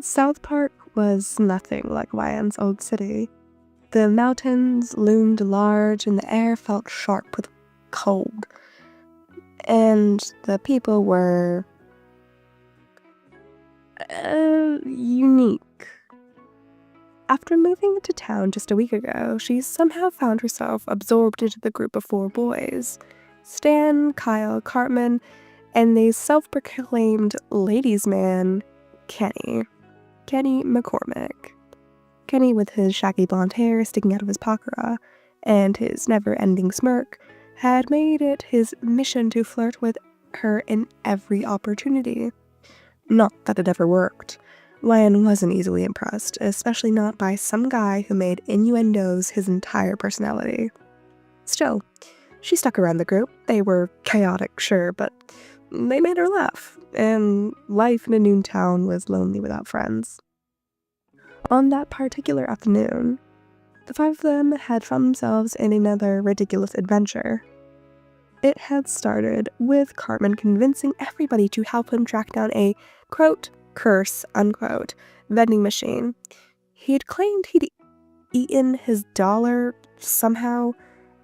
Southpark was nothing like Ryan's old city. The mountains loomed large and the air felt sharp with cold. And the people were unique. After moving into town just a week ago, she somehow found herself absorbed into the group of 4 boys. Stan, Kyle, Cartman, and the self-proclaimed ladies' man, Kenny. Kenny McCormick. Kenny, with his shaggy blonde hair sticking out of his pakara and his never-ending smirk, had made it his mission to flirt with her in every opportunity. Not that it ever worked. Ryan wasn't easily impressed, especially not by some guy who made innuendos his entire personality. Still, she stuck around the group. They were chaotic, sure, but they made her laugh, and life in a noon town was lonely without friends. On that particular afternoon, the 5 of them had found themselves in another ridiculous adventure. It had started with Cartman convincing everybody to help him track down a, quote, curse, unquote, vending machine. He'd claimed he'd eaten his dollar somehow,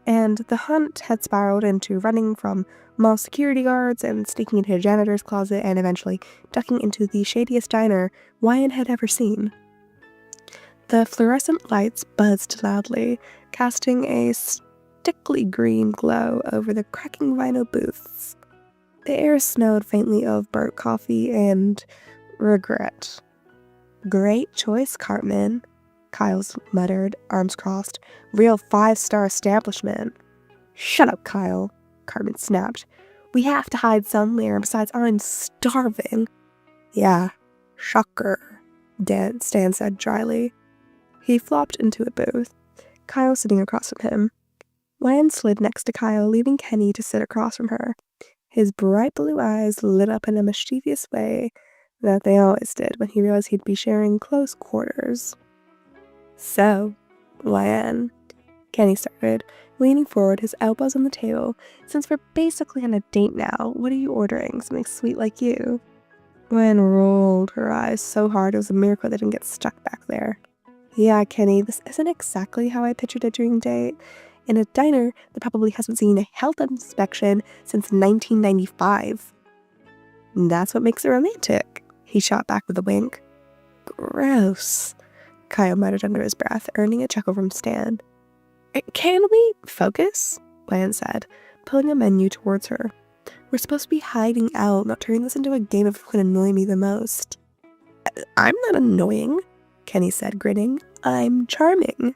and the hunt had spiraled into running from mall security guards and sneaking into a janitor's closet and eventually ducking into the shadiest diner Ryan had ever seen. The fluorescent lights buzzed loudly, casting a stickly green glow over the cracking vinyl booths. The air smelled faintly of burnt coffee and regret. "Great choice, Cartman," Kyle muttered, arms crossed. "Real 5-star establishment." "Shut up, Kyle," Cartman snapped. "We have to hide somewhere, besides I'm starving." "Yeah, shocker," Stan said dryly. He flopped into a booth, Kyle sitting across from him. Ryan slid next to Kyle, leaving Kenny to sit across from her. His bright blue eyes lit up in a mischievous way that they always did when he realized he'd be sharing close quarters. "So, Ryan," Kenny started, leaning forward, his elbows on the table. "Since we're basically on a date now, what are you ordering? Something sweet like you?" Ryan rolled her eyes so hard it was a miracle they didn't get stuck back there. "Yeah, Kenny, this isn't exactly how I pictured a dream date. In a diner that probably hasn't seen a health inspection since 1995. "That's what makes it romantic," he shot back with a wink. "Gross," Kyle muttered under his breath, earning a chuckle from Stan. "Can we focus?" Ryan said, pulling a menu towards her. "We're supposed to be hiding out, not turning this into a game of who can annoy me the most." "I'm not annoying," Kenny said, grinning. "I'm charming."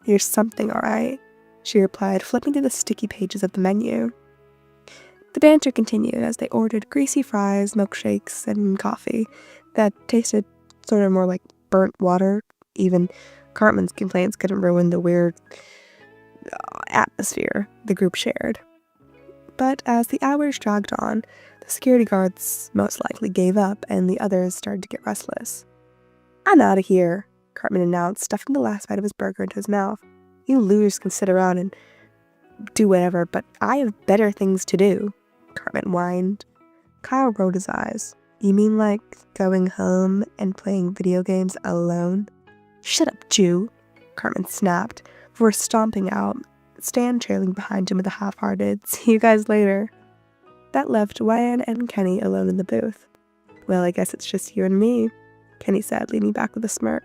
"You're something, all right," she replied, flipping to the sticky pages of the menu. The banter continued as they ordered greasy fries, milkshakes, and coffee that tasted sort of more like burnt water. Even Cartman's complaints couldn't ruin the weird atmosphere the group shared. But as the hours dragged on, the security guards most likely gave up and the others started to get restless. "I'm out of here," Cartman announced, stuffing the last bite of his burger into his mouth. "You losers can sit around and do whatever, but I have better things to do," Cartman whined. Kyle rolled his eyes. "You mean like going home and playing video games alone?" "Shut up, Jew," Cartman snapped, before stomping out, Stan trailing behind him with a half-hearted, "See you guys later." That left Ryan and Kenny alone in the booth. "Well, I guess it's just you and me," Kenny said, leaning back with a smirk.